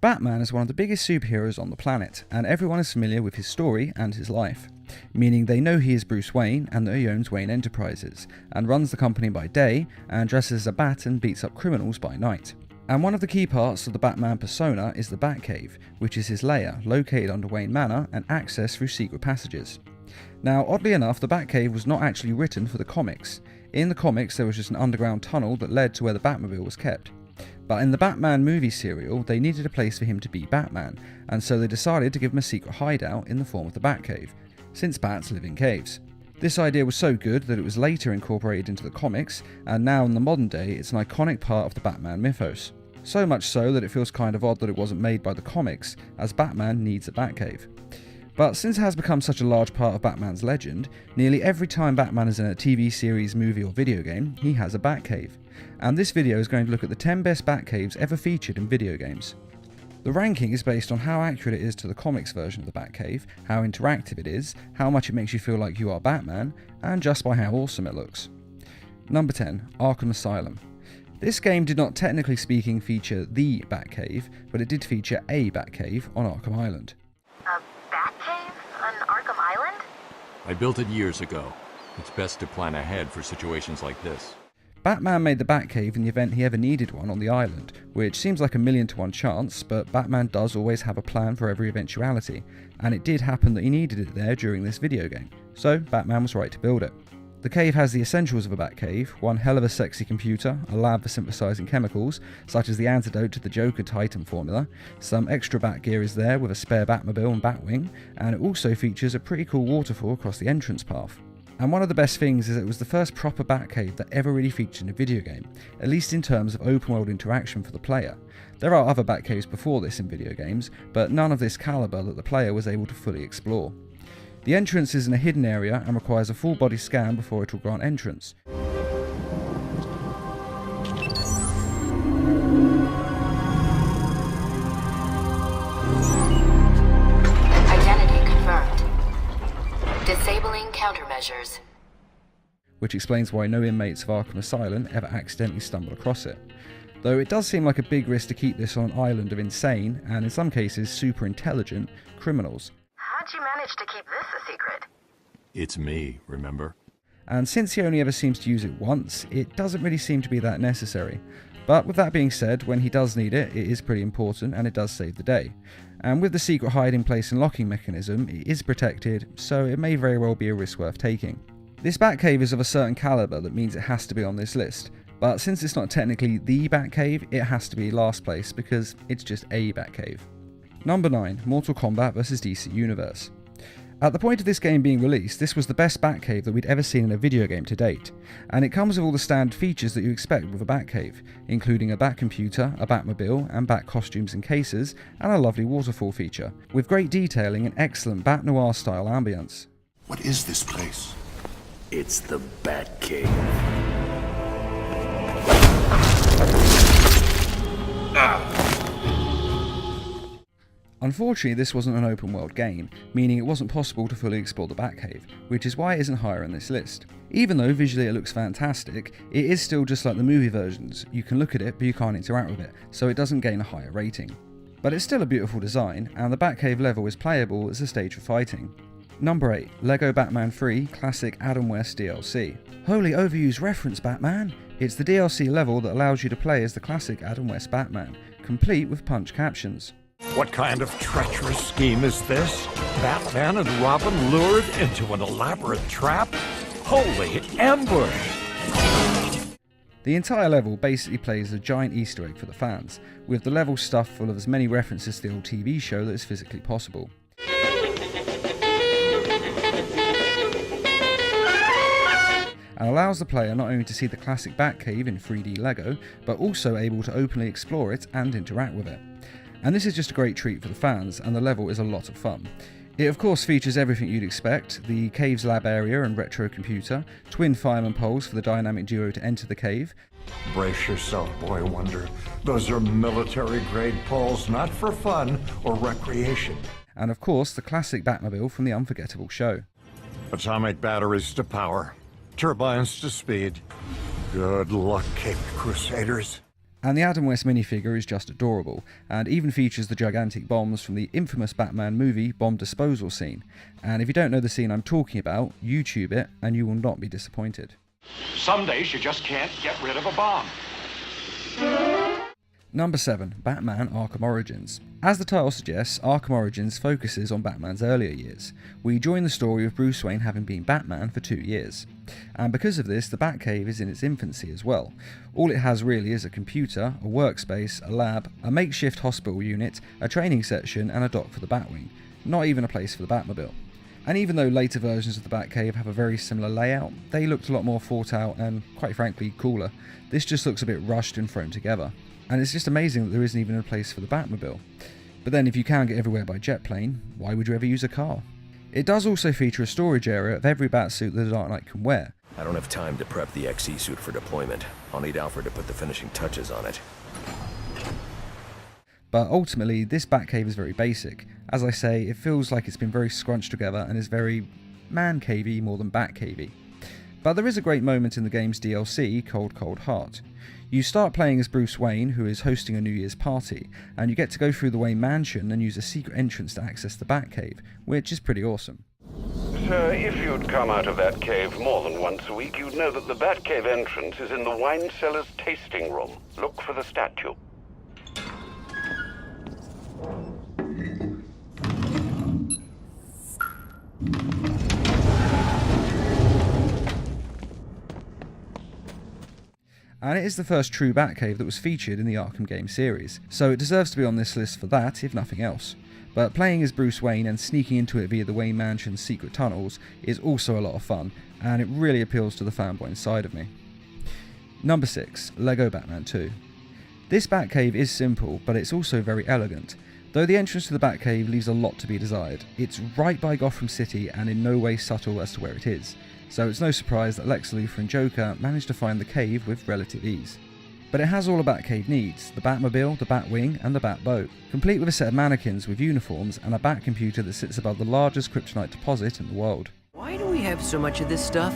Batman is one of the biggest superheroes on the planet, and everyone is familiar with his story and his life, meaning they know he is Bruce Wayne and that he owns Wayne Enterprises, and runs the company by day, and dresses as a bat and beats up criminals by night. And one of the key parts of the Batman persona is the Batcave, which is his lair, located under Wayne Manor and accessed through secret passages. Now, oddly enough, the Batcave was not actually written for the comics. In the comics, there was just an underground tunnel that led to where the Batmobile was kept. But in the Batman movie serial, they needed a place for him to be Batman, and so they decided to give him a secret hideout in the form of the Batcave, since bats live in caves. This idea was so good that it was later incorporated into the comics, and now in the modern day it's an iconic part of the Batman mythos. So much so that it feels kind of odd that it wasn't made by the comics, as Batman needs a Batcave. But since it has become such a large part of Batman's legend, nearly every time Batman is in a TV series, movie or video game, he has a Batcave. And this video is going to look at the 10 best Batcaves ever featured in video games. The ranking is based on how accurate it is to the comics version of the Batcave, how interactive it is, how much it makes you feel like you are Batman, and just by how awesome it looks. Number 10, Arkham Asylum. This game did not technically speaking feature the Batcave, but it did feature a Batcave on Arkham Island. A batcave on Arkham Island? I built it years ago. It's best to plan ahead for situations like this. Batman made the Batcave in the event he ever needed one on the island, which seems like a 1,000,000 to 1 chance, but Batman does always have a plan for every eventuality, and it did happen that he needed it there during this video game, so Batman was right to build it. The cave has the essentials of a Batcave, one hell of a sexy computer, a lab for synthesizing chemicals, such as the antidote to the Joker Titan formula, some extra Bat gear is there with a spare Batmobile and Batwing, and it also features a pretty cool waterfall across the entrance path. And one of the best things is it was the first proper Batcave that ever really featured in a video game, at least in terms of open world interaction for the player. There are other Batcaves before this in video games, but none of this caliber that the player was able to fully explore. The entrance is in a hidden area and requires a full body scan before it will grant entrance. Identity confirmed. Disabling countermeasures. Which explains why no inmates of Arkham Asylum ever accidentally stumble across it. Though it does seem like a big risk to keep this on an island of insane, and in some cases super intelligent, criminals. How'd you manage to keep this a secret? It's me, remember? And since he only ever seems to use it once, it doesn't really seem to be that necessary. But with that being said, when he does need it, it is pretty important and it does save the day. And with the secret hiding place and locking mechanism, it is protected, so it may very well be a risk worth taking. This Batcave is of a certain caliber that means it has to be on this list, but since it's not technically the Batcave, it has to be last place because it's just a Batcave. Number 9, Mortal Kombat vs DC Universe. At the point of this game being released, this was the best Batcave that we'd ever seen in a video game to date, and it comes with all the standard features that you expect with a Batcave, including a Batcomputer, a Batmobile, and Bat costumes and cases, and a lovely waterfall feature, with great detailing and excellent Bat Noir style ambience. What is this place? It's the Batcave. Unfortunately, this wasn't an open world game, meaning it wasn't possible to fully explore the Batcave, which is why it isn't higher on this list. Even though visually it looks fantastic, it is still just like the movie versions. You can look at it, but you can't interact with it, so it doesn't gain a higher rating. But it's still a beautiful design, and the Batcave level is playable as a stage for fighting. Number 8, LEGO Batman 3 Classic Adam West DLC. Holy overused reference, Batman! It's the DLC level that allows you to play as the classic Adam West Batman, complete with punch captions. What kind of treacherous scheme is this? Batman and Robin lured into an elaborate trap? Holy ambush! The entire level basically plays a giant Easter egg for the fans, with the level stuffed full of as many references to the old TV show that is physically possible. And allows the player not only to see the classic Batcave in 3D LEGO, but also able to openly explore it and interact with it. And this is just a great treat for the fans, and the level is a lot of fun. It of course features everything you'd expect: the cave's lab area and retro computer, twin fireman poles for the dynamic duo to enter the cave. Brace yourself, Boy Wonder. Those are military-grade poles, not for fun or recreation. And of course, the classic Batmobile from the unforgettable show. Atomic batteries to power. Turbines to speed. Good luck, Caped Crusaders. And the Adam West minifigure is just adorable, and even features the gigantic bombs from the infamous Batman movie bomb disposal scene. And if you don't know the scene I'm talking about, YouTube it and you will not be disappointed. Some days you just can't get rid of a bomb. Number 7. Batman Arkham Origins. As the title suggests, Arkham Origins focuses on Batman's earlier years. We join the story of Bruce Wayne having been Batman for 2 years. And because of this, the Batcave is in its infancy as well. All it has really is a computer, a workspace, a lab, a makeshift hospital unit, a training section and a dock for the Batwing. Not even a place for the Batmobile. And even though later versions of the Batcave have a very similar layout, they looked a lot more thought out and, quite frankly, cooler. This just looks a bit rushed and thrown together. And it's just amazing that there isn't even a place for the Batmobile. But then if you can get everywhere by jet plane, why would you ever use a car? It does also feature a storage area of every Batsuit that the Dark Knight can wear. I don't have time to prep the XE suit for deployment. I'll need Alfred to put the finishing touches on it. But ultimately, this Batcave is very basic. As I say, it feels like it's been very scrunched together and is very man-cavey more than Batcavey. But there is a great moment in the game's DLC, Cold Cold Heart. You start playing as Bruce Wayne, who is hosting a New Year's party, and you get to go through the Wayne mansion and use a secret entrance to access the Batcave, which is pretty awesome. Sir, if you'd come out of that cave more than once a week, you'd know that the Batcave entrance is in the wine cellar's tasting room. Look for the statue. And it is the first true Batcave that was featured in the Arkham game series, so it deserves to be on this list for that, if nothing else. But playing as Bruce Wayne and sneaking into it via the Wayne Mansion's secret tunnels is also a lot of fun, and it really appeals to the fanboy inside of me. Number 6. Lego Batman 2. This Batcave is simple, but it's also very elegant. Though the entrance to the Batcave leaves a lot to be desired, it's right by Gotham City and in no way subtle as to where it is. So it's no surprise that Lex Luthor and Joker managed to find the cave with relative ease. But it has all a Batcave needs: the Batmobile, the Batwing and the Batboat, complete with a set of mannequins with uniforms and a Batcomputer that sits above the largest kryptonite deposit in the world. Why do we have so much of this stuff?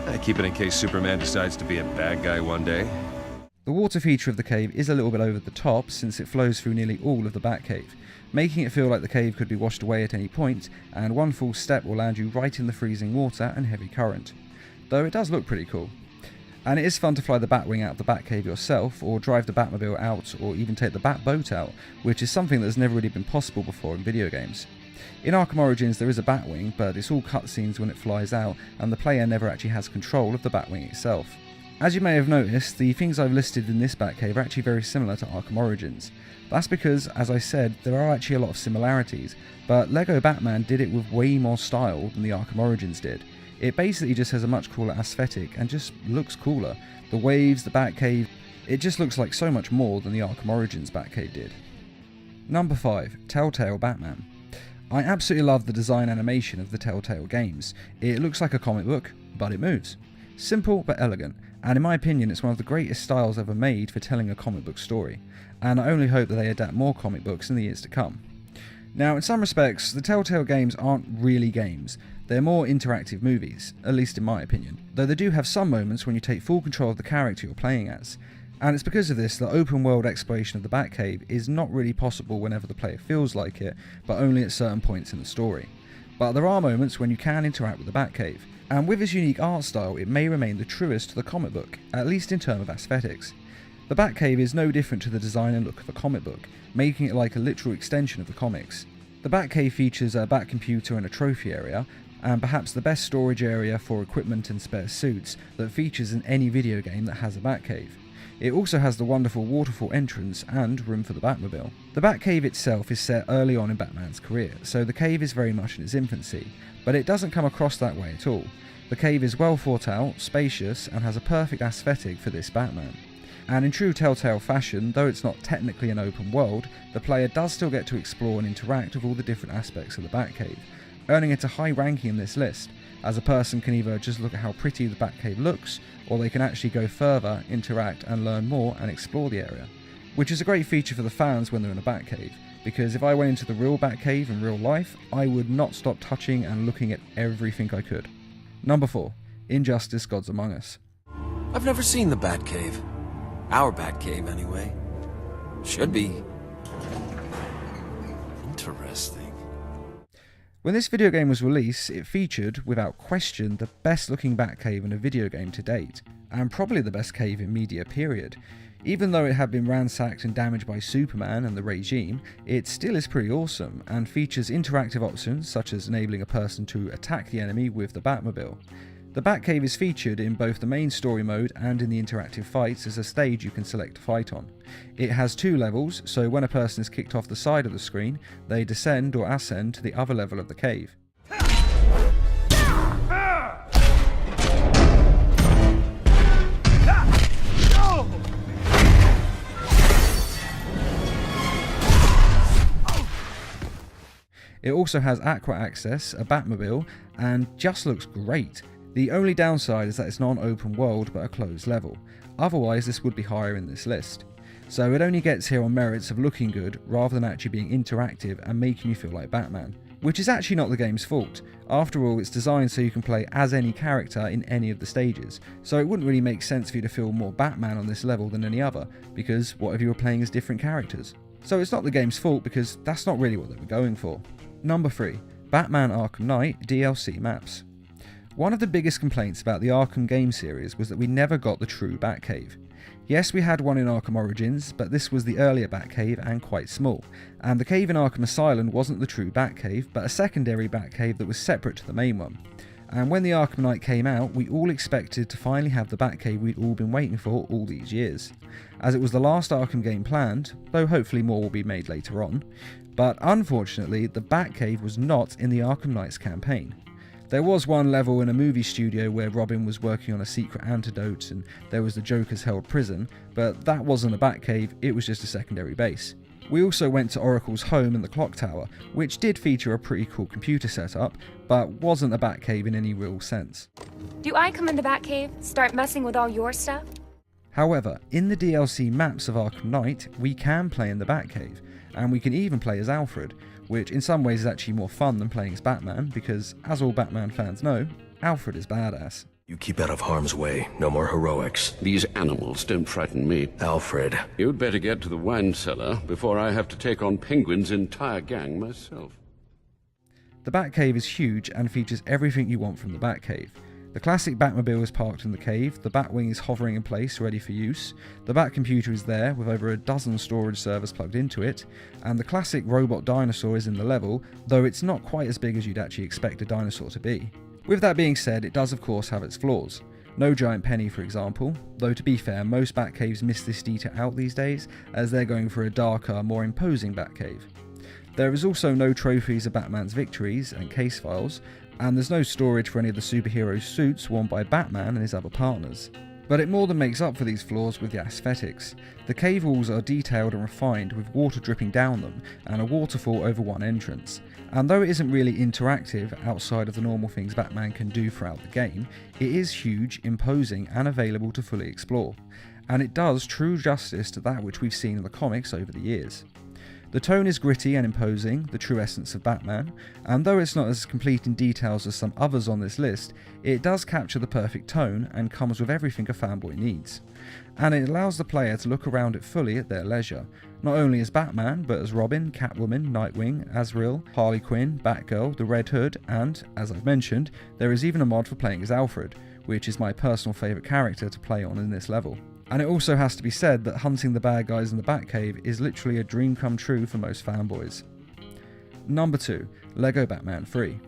I keep it in case Superman decides to be a bad guy one day. The water feature of the cave is a little bit over the top since it flows through nearly all of the Batcave, making it feel like the cave could be washed away at any point, and one false step will land you right in the freezing water and heavy current. Though it does look pretty cool. And it is fun to fly the Batwing out of the Batcave yourself, or drive the Batmobile out, or even take the Batboat out, which is something that has never really been possible before in video games. In Arkham Origins there is a Batwing, but it's all cutscenes when it flies out, and the player never actually has control of the Batwing itself. As you may have noticed, the things I've listed in this Batcave are actually very similar to Arkham Origins. That's because, as I said, there are actually a lot of similarities, but Lego Batman did it with way more style than the Arkham Origins did. It basically just has a much cooler aesthetic and just looks cooler. The waves, the Batcave, it just looks like so much more than the Arkham Origins Batcave did. Number 5. Telltale Batman. I absolutely love the design animation of the Telltale games. It looks like a comic book, but it moves. Simple but elegant, and in my opinion it's one of the greatest styles ever made for telling a comic book story, and I only hope that they adapt more comic books in the years to come. Now, in some respects, the Telltale games aren't really games, they're more interactive movies, at least in my opinion, though they do have some moments when you take full control of the character you're playing as, and it's because of this that open world exploration of the Batcave is not really possible whenever the player feels like it, but only at certain points in the story. But there are moments when you can interact with the Batcave, and with its unique art style it may remain the truest to the comic book, at least in terms of aesthetics. The Batcave is no different to the design and look of a comic book, making it like a literal extension of the comics. The Batcave features a Batcomputer and a trophy area, and perhaps the best storage area for equipment and spare suits that features in any video game that has a Batcave. It also has the wonderful waterfall entrance and room for the Batmobile. The Batcave itself is set early on in Batman's career, so the cave is very much in its infancy, but it doesn't come across that way at all. The cave is well thought out, spacious, and has a perfect aesthetic for this Batman. And in true Telltale fashion, though it's not technically an open world, the player does still get to explore and interact with all the different aspects of the Batcave, earning it a high ranking in this list, as a person can either just look at how pretty the Batcave looks, or they can actually go further, interact and learn more and explore the area. Which is a great feature for the fans when they're in a Batcave, because if I went into the real Batcave in real life, I would not stop touching and looking at everything I could. Number 4. Injustice Gods Among Us. I've never seen the Batcave. Our Batcave, anyway. Should be. Interesting. When this video game was released, it featured, without question, the best looking Batcave in a video game to date, and probably the best cave in media period. Even though it had been ransacked and damaged by Superman and the regime, it still is pretty awesome, and features interactive options such as enabling a person to attack the enemy with the Batmobile. The Batcave is featured in both the main story mode and in the interactive fights as a stage you can select to fight on. It has 2 levels, so when a person is kicked off the side of the screen, they descend or ascend to the other level of the cave. It also has aqua access, a Batmobile, and just looks great. The only downside is that it's not an open world but a closed level, otherwise this would be higher in this list. So it only gets here on merits of looking good rather than actually being interactive and making you feel like Batman. Which is actually not the game's fault. After all, it's designed so you can play as any character in any of the stages, so it wouldn't really make sense for you to feel more Batman on this level than any other, because what if you were playing as different characters? So it's not the game's fault because that's not really what they were going for. Number 3. Batman Arkham Knight DLC maps. One of the biggest complaints about the Arkham game series was that we never got the true Batcave. Yes, we had one in Arkham Origins, but this was the earlier Batcave and quite small, and the cave in Arkham Asylum wasn't the true Batcave, but a secondary Batcave that was separate to the main one. And when the Arkham Knight came out, we all expected to finally have the Batcave we'd all been waiting for all these years, as it was the last Arkham game planned, though hopefully more will be made later on. But unfortunately, the Batcave was not in the Arkham Knight's campaign. There was one level in a movie studio where Robin was working on a secret antidote and there was the Joker's held prison, but that wasn't a Batcave, it was just a secondary base. We also went to Oracle's home in the clock tower, which did feature a pretty cool computer setup, but wasn't a Batcave in any real sense. Do I come in the Batcave, start messing with all your stuff? However, in the DLC maps of Arkham Knight, we can play in the Batcave, and we can even play as Alfred, which in some ways is actually more fun than playing as Batman, because as all Batman fans know, Alfred is badass. You keep out of harm's way. No more heroics. These animals don't frighten me. Alfred. You'd better get to the wine cellar before I have to take on Penguin's entire gang myself. The Batcave is huge and features everything you want from the Batcave. The classic Batmobile is parked in the cave, the Batwing is hovering in place ready for use, the Batcomputer is there with over a dozen storage servers plugged into it, and the classic robot dinosaur is in the level, though it's not quite as big as you'd actually expect a dinosaur to be. With that being said, it does of course have its flaws. No giant penny, for example, though to be fair, most Batcaves miss this detail out these days, as they're going for a darker, more imposing Batcave. There is also no trophies of Batman's victories and case files, and there's no storage for any of the superhero suits worn by Batman and his other partners. But it more than makes up for these flaws with the aesthetics. The cave walls are detailed and refined with water dripping down them and a waterfall over one entrance. And though it isn't really interactive outside of the normal things Batman can do throughout the game, it is huge, imposing and available to fully explore. And it does true justice to that which we've seen in the comics over the years. The tone is gritty and imposing, the true essence of Batman, and though it's not as complete in details as some others on this list, it does capture the perfect tone and comes with everything a fanboy needs. And it allows the player to look around it fully at their leisure, not only as Batman, but as Robin, Catwoman, Nightwing, Azrael, Harley Quinn, Batgirl, the Red Hood, and, as I've mentioned, there is even a mod for playing as Alfred, which is my personal favourite character to play on in this level. And it also has to be said that hunting the bad guys in the Batcave is literally a dream come true for most fanboys. Number 2. LEGO Batman 3.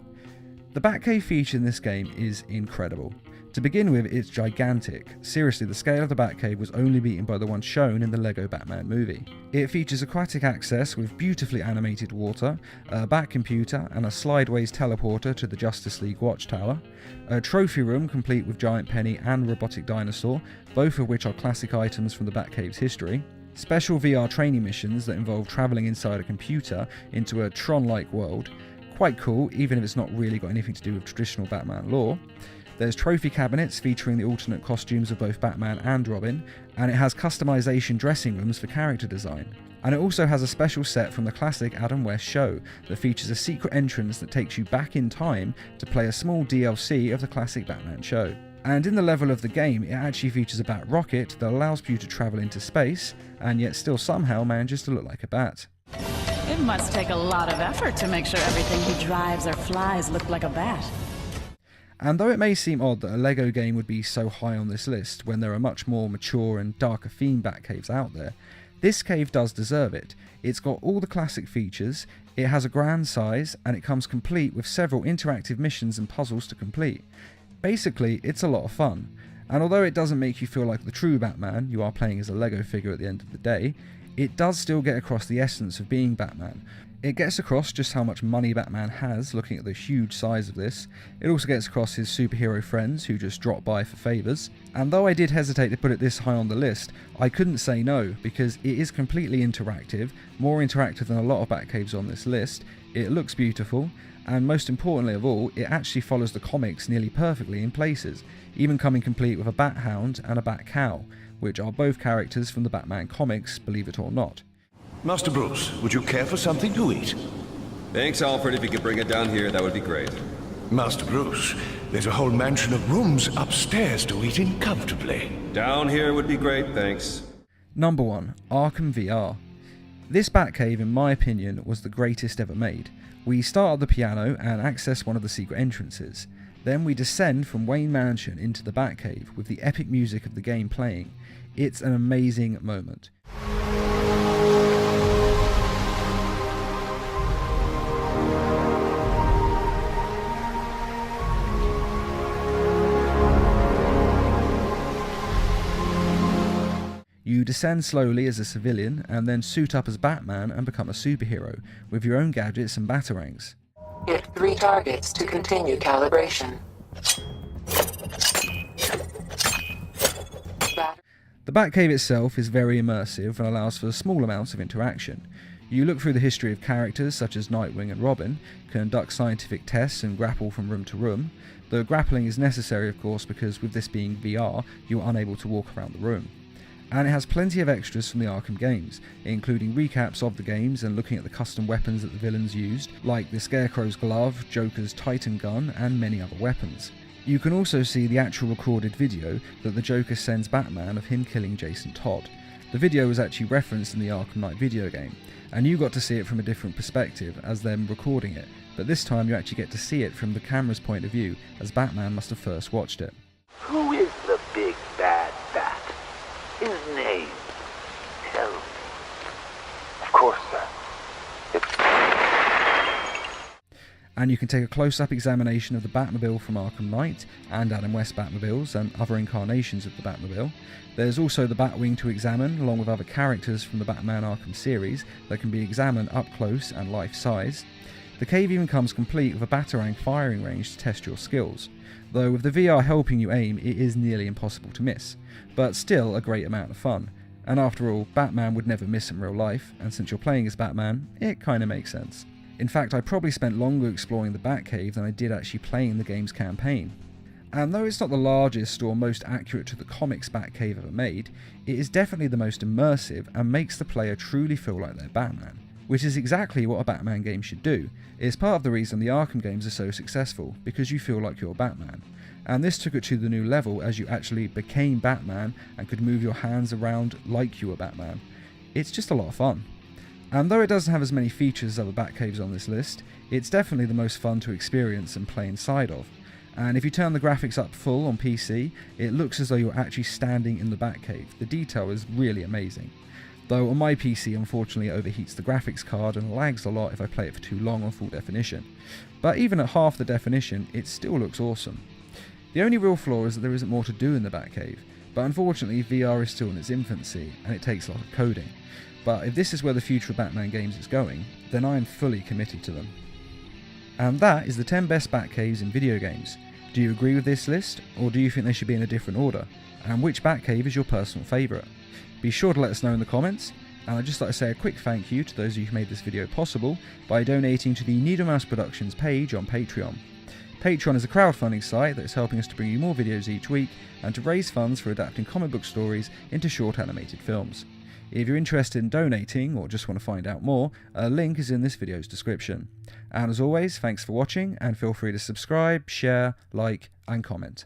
The Batcave feature in this game is incredible. To begin with, it's gigantic. Seriously, the scale of the Batcave was only beaten by the one shown in the LEGO Batman movie. It features aquatic access with beautifully animated water, a Batcomputer and a slideways teleporter to the Justice League Watchtower, a trophy room complete with giant penny and robotic dinosaur, both of which are classic items from the Batcave's history, special VR training missions that involve travelling inside a computer into a Tron-like world, quite cool even if it's not really got anything to do with traditional Batman lore. There's trophy cabinets featuring the alternate costumes of both Batman and Robin, and it has customization dressing rooms for character design. And it also has a special set from the classic Adam West show that features a secret entrance that takes you back in time to play a small DLC of the classic Batman show. And in the level of the game, it actually features a bat rocket that allows you to travel into space, and yet still somehow manages to look like a bat. It must take a lot of effort to make sure everything he drives or flies look like a bat. And though it may seem odd that a LEGO game would be so high on this list when there are much more mature and darker themed Batcaves out there, this cave does deserve it. It's got all the classic features, it has a grand size, and it comes complete with several interactive missions and puzzles to complete. Basically, it's a lot of fun, and although it doesn't make you feel like the true Batman, you are playing as a LEGO figure at the end of the day, it does still get across the essence of being Batman. It gets across just how much money Batman has, looking at the huge size of this. It also gets across his superhero friends who just drop by for favours. And though I did hesitate to put it this high on the list, I couldn't say no, because it is completely interactive, more interactive than a lot of Batcaves on this list, it looks beautiful, and most importantly of all, it actually follows the comics nearly perfectly in places, even coming complete with a bat hound and a bat cow, which are both characters from the Batman comics, believe it or not. Master Bruce, would you care for something to eat? Thanks, Alfred. If you could bring it down here, that would be great. Master Bruce, there's a whole mansion of rooms upstairs to eat in comfortably. Down here would be great, thanks. Number 1. Arkham VR. This Batcave, in my opinion, was the greatest ever made. We start at the piano and access one of the secret entrances. Then we descend from Wayne Mansion into the Batcave with the epic music of the game playing. It's an amazing moment. You descend slowly as a civilian and then suit up as Batman and become a superhero with your own gadgets and batarangs. Hit 3 targets to continue calibration. The Batcave itself is very immersive and allows for small amounts of interaction. You look through the history of characters such as Nightwing and Robin, conduct scientific tests and grapple from room to room. The grappling is necessary of course because with this being VR, you are unable to walk around the room. And it has plenty of extras from the Arkham games, including recaps of the games and looking at the custom weapons that the villains used, like the Scarecrow's glove, Joker's Titan gun, and many other weapons. You can also see the actual recorded video that the Joker sends Batman of him killing Jason Todd. The video was actually referenced in the Arkham Knight video game, and you got to see it from a different perspective as them recording it, but this time you actually get to see it from the camera's point of view, as Batman must have first watched it. Who is the big bad bat? His name. Tell me. Of course, sir. And you can take a close-up examination of the Batmobile from Arkham Knight and Adam West Batmobiles and other incarnations of the Batmobile. There's also the Batwing to examine, along with other characters from the Batman Arkham series that can be examined up close and life-size. The cave even comes complete with a Batarang firing range to test your skills, though with the VR helping you aim it is nearly impossible to miss, but still a great amount of fun. And after all, Batman would never miss in real life, and since you're playing as Batman, it kinda makes sense. In fact, I probably spent longer exploring the Batcave than I did actually playing the game's campaign. And though it's not the largest or most accurate to the comics Batcave ever made, it is definitely the most immersive and makes the player truly feel like they're Batman, which is exactly what a Batman game should do. It is part of the reason the Arkham games are so successful, because you feel like you're Batman. And this took it to the new level as you actually became Batman and could move your hands around like you were Batman. It's just a lot of fun. And though it doesn't have as many features as other Batcaves on this list, it's definitely the most fun to experience and play inside of. And if you turn the graphics up full on PC, it looks as though you're actually standing in the Batcave. The detail is really amazing. Though on my PC unfortunately it overheats the graphics card and lags a lot if I play it for too long on full definition. But even at half the definition, it still looks awesome. The only real flaw is that there isn't more to do in the Batcave, but unfortunately VR is still in its infancy and it takes a lot of coding. But if this is where the future of Batman games is going, then I am fully committed to them. And that is the 10 best Batcaves in video games. Do you agree with this list, or do you think they should be in a different order? And which Batcave is your personal favourite? Be sure to let us know in the comments, and I'd just like to say a quick thank you to those of you who made this video possible by donating to the Needle Mouse Productions page on Patreon. Patreon is a crowdfunding site that is helping us to bring you more videos each week and to raise funds for adapting comic book stories into short animated films. If you're interested in donating or just want to find out more, a link is in this video's description. And as always, thanks for watching and feel free to subscribe, share, like and comment.